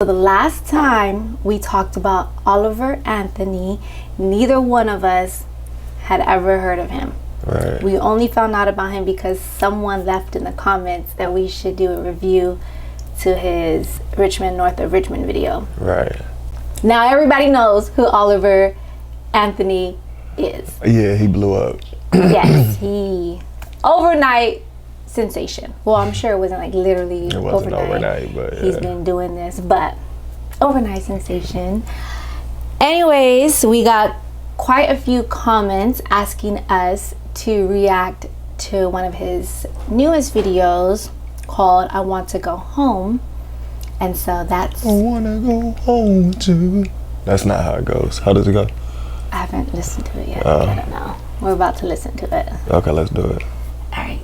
The last time we talked about Oliver Anthony, neither one of us had ever heard of him. Right. We only found out about him because someone left in the comments that we should do a review to his Richmond North of Richmond video. Right. Now everybody knows who Oliver Anthony is. Yeah, he blew up. Yes, he overnight sensation. Well, I'm sure it wasn't like literally It wasn't overnight, but he's been doing this, but overnight sensation. Anyways, we got quite a few comments asking us to react to one of his newest videos called I Want to Go Home. And so that's... I wanna go home too. That's not how it goes. How does it go? I haven't listened to it yet. I don't know. We're about to listen to it. Okay, let's do it. All right.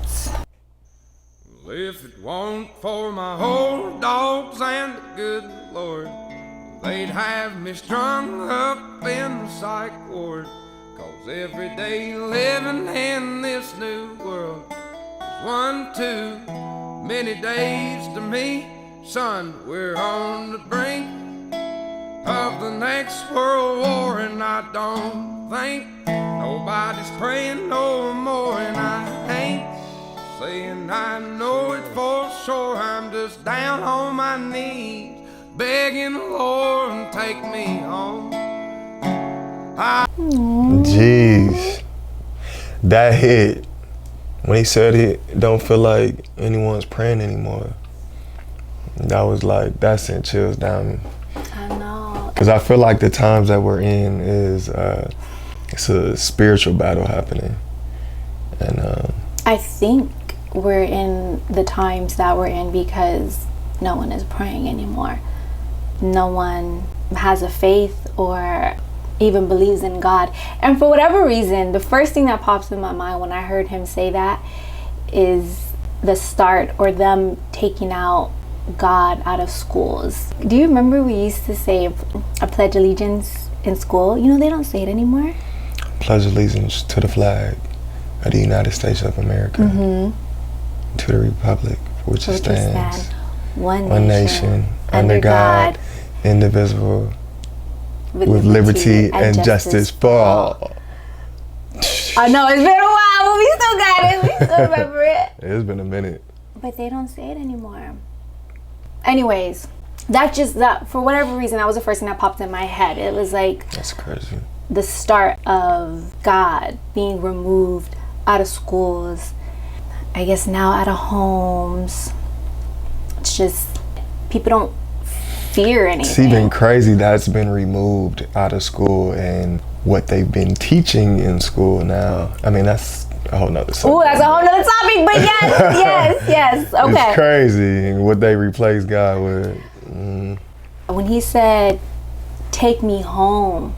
If it weren't for my old dogs and the good Lord, they'd have me strung up in the psych ward. 'Cause every day living in this new world is one too many days to me. Son, we're on the brink of the next world war, and I don't think nobody's praying no more, and I ain't saying I know it for sure. I'm just down on my knees, begging the Lord to take me home. Jeez. That hit. When he said he don't feel like anyone's praying anymore. That was like, that sent chills down me. I know. Because I feel like the times that we're in is, it's a spiritual battle happening. And I think we're in the times that we're in because no one is praying anymore. No one has a faith or even believes in God. And for whatever reason, the first thing that pops in my mind when I heard him say that is the start or them taking out God out of schools. Do you remember we used to say a pledge allegiance in school? You know, they don't say it anymore. pledge allegiance to the flag of the United States of America, to the republic for which it stands, one nation, under God, indivisible, with liberty and justice for all. I know, it's been a while, but we still got it. We still remember it. It's been a minute. But they don't say it anymore. Anyways, that for whatever reason, that was the first thing that popped in my head. It was like, that's crazy. The start of God being removed out of schools, I guess now out of homes. It's just, people don't fear anything. It's even crazy that's been removed out of school and what they've been teaching in school now. I mean, that's a whole nother subject. Oh, that's a whole nother topic, but yes, okay. It's crazy what they replace God with. When he said, take me home,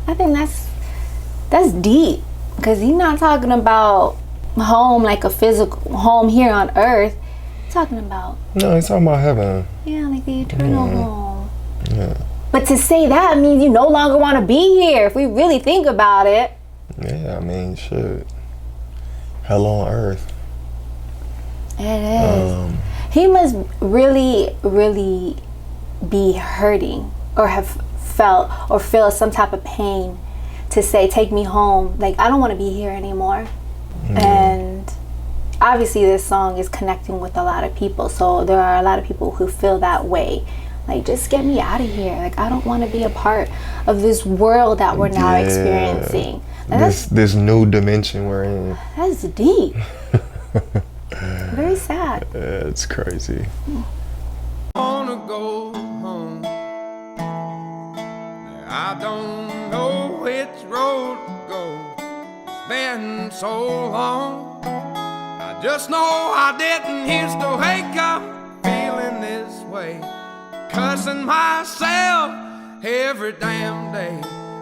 I think that's deep, because he's not talking about home like a physical home here on earth. He's talking about, no, he's talking about heaven. Yeah, like the eternal home. Yeah. But to say that means you no longer want to be here, if we really think about it. Yeah, I mean, shit. Hell on earth. It is. He must really, really be hurting or have felt or feel some type of pain to say, take me home. Like, I don't want to be here anymore. And obviously this song is connecting with a lot of people. So there are a lot of people who feel that way. Like, just get me out of here. Like, I don't want to be a part of this world that we're now experiencing. This new dimension we're in. That's deep. Very sad. Yeah, it's crazy. I wanna go home. I don't know which road to go. It's been so long. I just know I didn't used to wake up feeling this way, cussing myself every damn day.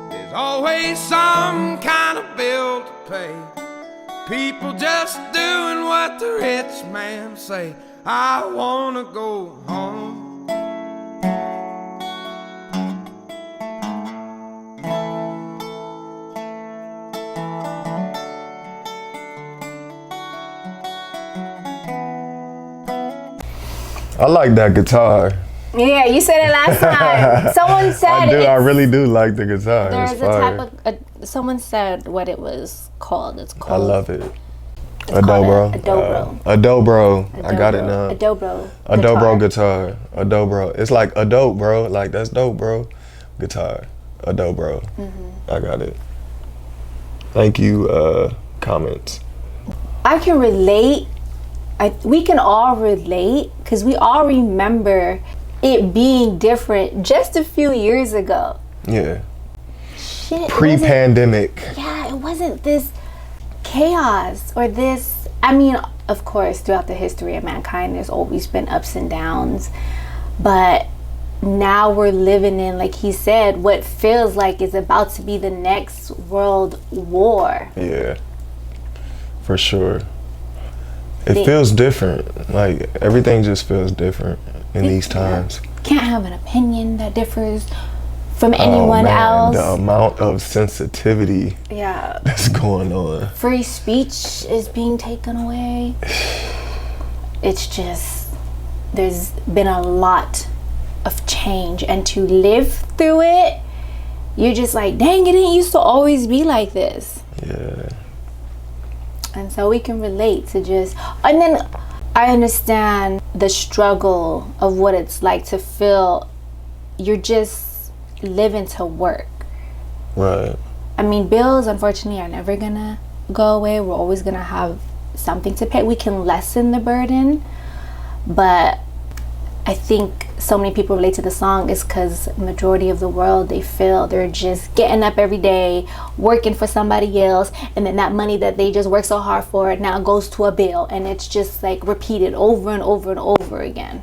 There's always some kind of bill to pay. People just doing what the rich man say. I wanna go home. I like that guitar. Yeah, you said it last time. Someone said I do. I really do like the guitar. There's it's a fire. type of. Someone said what it was called. It's I called. love it. It's called Dobro. a dobro. A dobro. I got it now. A dobro. A dobro guitar. A dobro. It's like a dope, bro. Like, that's dope, bro. Guitar. A dobro. I got it. Thank you, comments. I can relate. We can all relate because we all remember it being different just a few years ago. Yeah. Shit. Pre-pandemic. Yeah, it wasn't this chaos or this. I mean, of course, throughout the history of mankind, there's always been ups and downs. But now we're living in, like he said, what feels like is about to be the next world war. Yeah. For sure. It feels different. Like, everything just feels different in these times. Can't have an opinion that differs from anyone else. The amount of sensitivity Yeah. that's going on. Free speech is being taken away. It's just, there's been a lot of change, and to live through it, you're just like, dang, it didn't used to always be like this. Yeah. And so we can relate to just, and then I understand the struggle of what it's like to feel you're just living to work. Right. I mean, bills, unfortunately, are never gonna go away. We're always gonna have something to pay. We can lessen the burden, but I think so many people relate to the song is because majority of the world, they feel they're just getting up every day, working for somebody else, and then that money that they just work so hard for now goes to a bill, and it's just like repeated over and over and over again.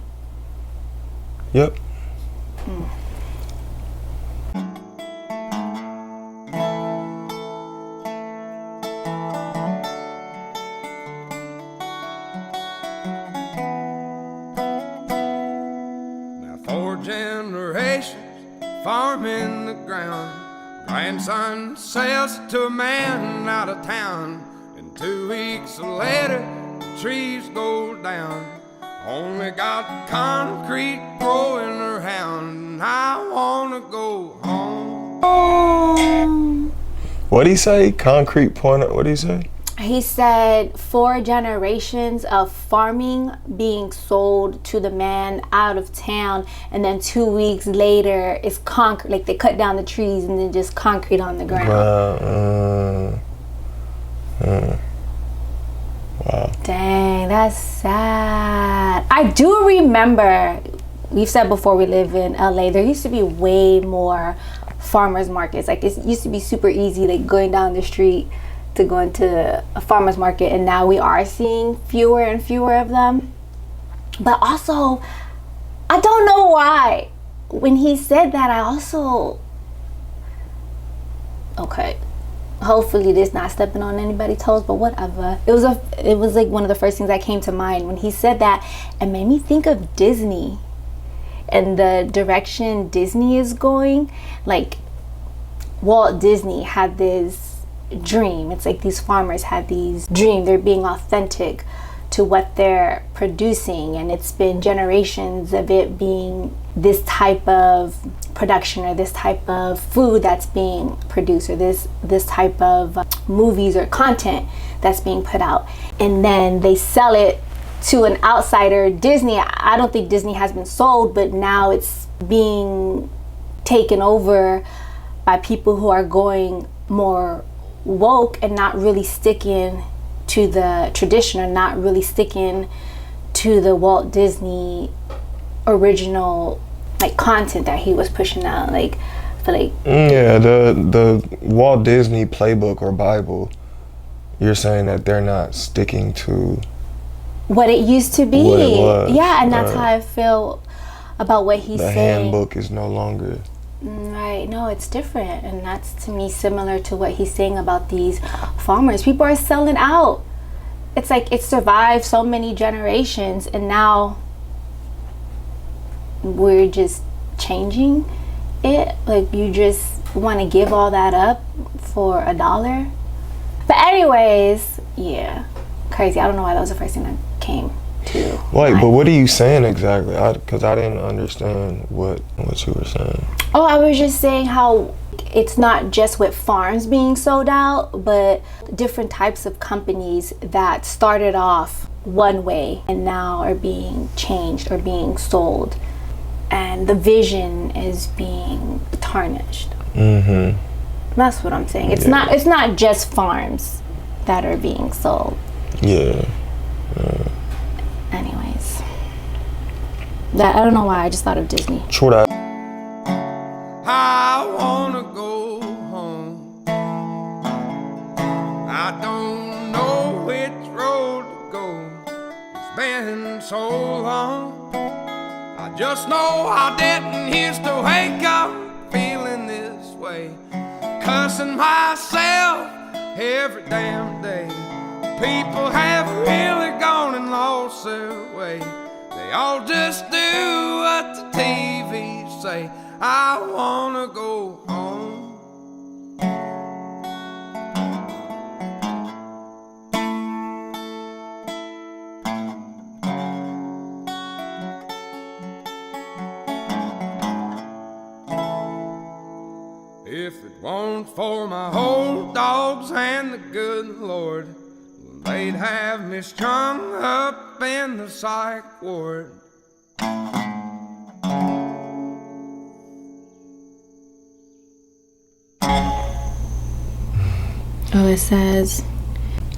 Yep. Farming the ground, grandson sells it to a man out of town, and 2 weeks later the trees go down. Only got concrete growing around. I wanna go home. What'd he say? Concrete pointer. What'd he say? He said 4 generations of farming being sold to the man out of town, and then 2 weeks later it's concrete, like they cut down the trees and then just concrete on the ground. Wow. Dang, that's sad. I do remember, we've said before, we live in LA, there used to be way more farmers markets. Like, it used to be super easy, like going down the street to go into a farmer's market, and now we are seeing fewer and fewer of them. But also, I don't know why when he said that, I also, okay, hopefully this not stepping on anybody's toes, but whatever. It was like one of the first things that came to mind when he said that. It made me think of Disney and the direction Disney is going. Like, Walt Disney had this dream. It's like these farmers had these dreams. They're being authentic to what they're producing, and it's been generations of it being this type of production or this type of food that's being produced, or this type of movies or content that's being put out, and then they sell it to an outsider. Disney, I don't think Disney has been sold, but now it's being taken over by people who are going more woke and not really sticking to the tradition, or not really sticking to the Walt Disney original like content that he was pushing out. Like, I feel like the Walt Disney playbook or Bible, you're saying that they're not sticking to what it used to be. What it was, yeah, and that's how I feel about what he's the saying. handbook is no longer Right, no, it's different, and that's to me similar to what he's saying about these farmers. People are selling out. It's like it survived so many generations, and now we're just changing it. Like, you just want to give all that up for $1. But anyways, yeah, crazy. I don't know why that was the first thing that came to Wait, but what are you saying exactly? Because I didn't understand what you were saying. Oh, I was just saying how it's not just with farms being sold out, but different types of companies that started off one way and now are being changed or being sold. And the vision is being tarnished. Mm-hmm. That's what I'm saying. It's not just farms that are being sold. Yeah. Anyways. I don't know why, I just thought of Disney. True that. I wanna go home. I don't know which road to go. It's been so long. I just know I didn't used to wake up feeling this way, cussing myself every damn day. People have really gone and lost their way. They all just do what the TV say. I wanna go home. If it weren't for my old dogs and the good Lord, they'd have me strung up in the psych ward. Oh, it says,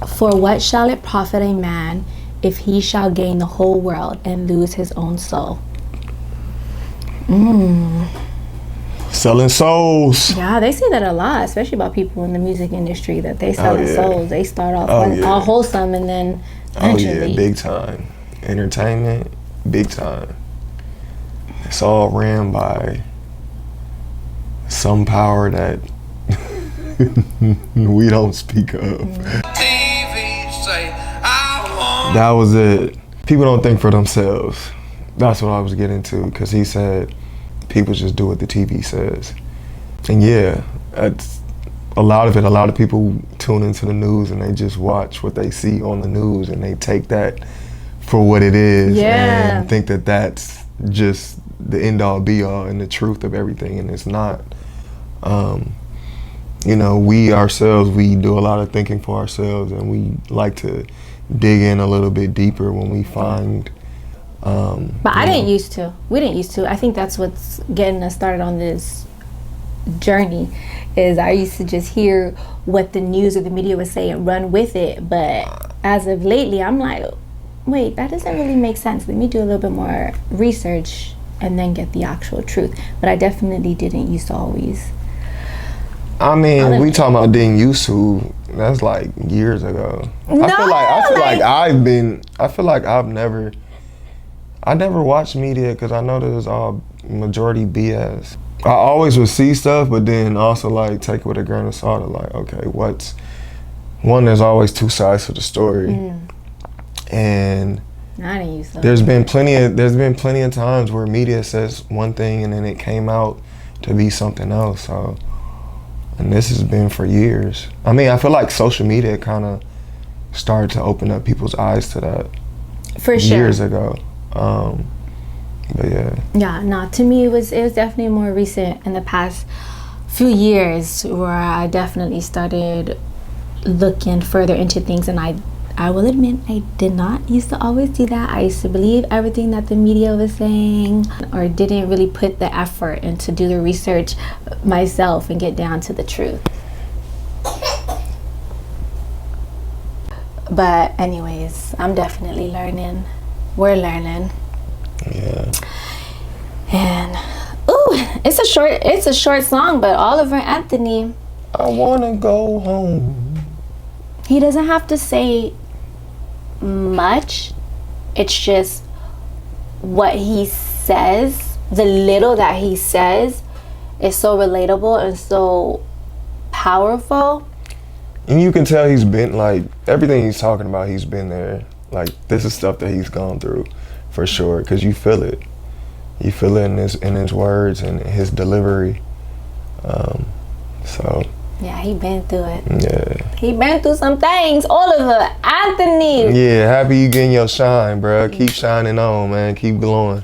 "For what shall it profit a man if he shall gain the whole world and lose his own soul?" Selling souls. Yeah, they say that a lot, especially about people in the music industry, that they sell yeah. souls. They start off all wholesome and then Oh eventually. yeah, big time. Entertainment, big time. It's all ran by some power that we don't speak of. TV say I want. That was it. People don't think for themselves. That's what I was getting to, because he said people just do what the TV says. And yeah, that's a lot of it. A lot of people tune into the news and they just watch what they see on the news and they take that for what it is and think that that's just the end all be all and the truth of everything, and it's not. You know, we ourselves, we do a lot of thinking for ourselves, and we like to dig in a little bit deeper when we find But I didn't used to. We didn't used to. I think that's what's getting us started on this journey, is I used to just hear what the news or the media would say and run with it. But as of lately, I'm like, wait, that doesn't really make sense. Let me do a little bit more research and then get the actual truth. But I definitely didn't used to always. I mean, we talking about didn't used to. That's like years ago. No, I feel like I never watched media because I know that it's all majority BS. I always would see stuff, but then also like take it with a grain of salt. Of like, okay, there's always two sides to the story, and I didn't used to. there's been plenty of times where media says one thing and then it came out to be something else. So, and this has been for years. I mean, I feel like social media kind of started to open up people's eyes to that For sure. years ago. But yeah. Yeah, no, to me it was definitely more recent in the past few years where I definitely started looking further into things, and I will admit I did not used to always do that. I used to believe everything that the media was saying, or didn't really put the effort into do the research myself and get down to the truth. But anyways, I'm definitely learning. We're learning. Yeah. And it's a short song, but Oliver Anthony, I wanna go home. he doesn't have to say much. It's just what he says, the little that he says is so relatable and so powerful. And you can tell he's been, like, everything he's talking about, he's been there. Like, this is stuff that he's gone through, for sure, because you feel it. You feel it in his words and his delivery. So. Yeah, he been through it. Yeah. He been through some things. Oliver, Anthony. Yeah, happy you getting your shine, bro. Keep shining on, man. Keep glowing.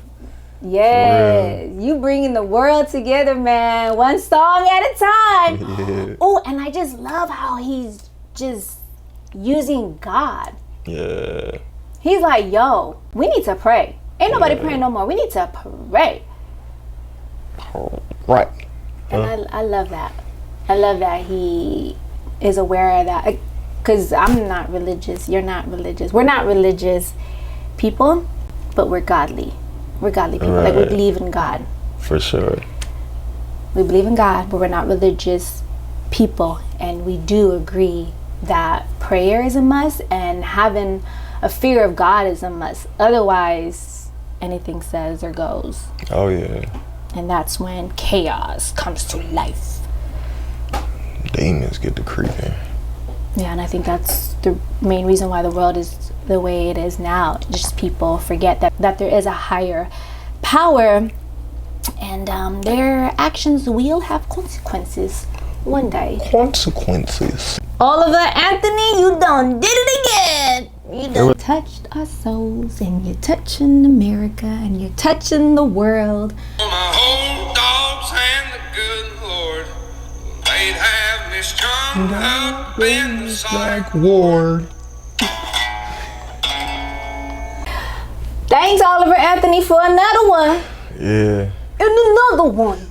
Yeah, you bringing the world together, man. One song at a time. Yeah. Oh, and I just love how he's just using God. Yeah. He's like, yo, we need to pray. Ain't nobody praying no more. We need to pray. Right. And I love that. I love that he is aware of that. Because I'm not religious. You're not religious. We're not religious people, but we're godly. We're godly people. Like, we believe in God. For sure. We believe in God, but we're not religious people. And we do agree that prayer is a must and having a fear of God is a must. Otherwise, anything says or goes. Oh, yeah. And that's when chaos comes to life. Demons get to creeping. Yeah, and I think that's the main reason why the world is the way it is now. Just people forget that there is a higher power, and their actions will have consequences one day. Consequences. Oliver Anthony, you done did it again. You done touched our souls, and you're touching America, and you're touching the world. My old dogs and the good Lord, they'd have me strung up in the psych ward. Thanks, Oliver Anthony, for another one. Yeah. And another one.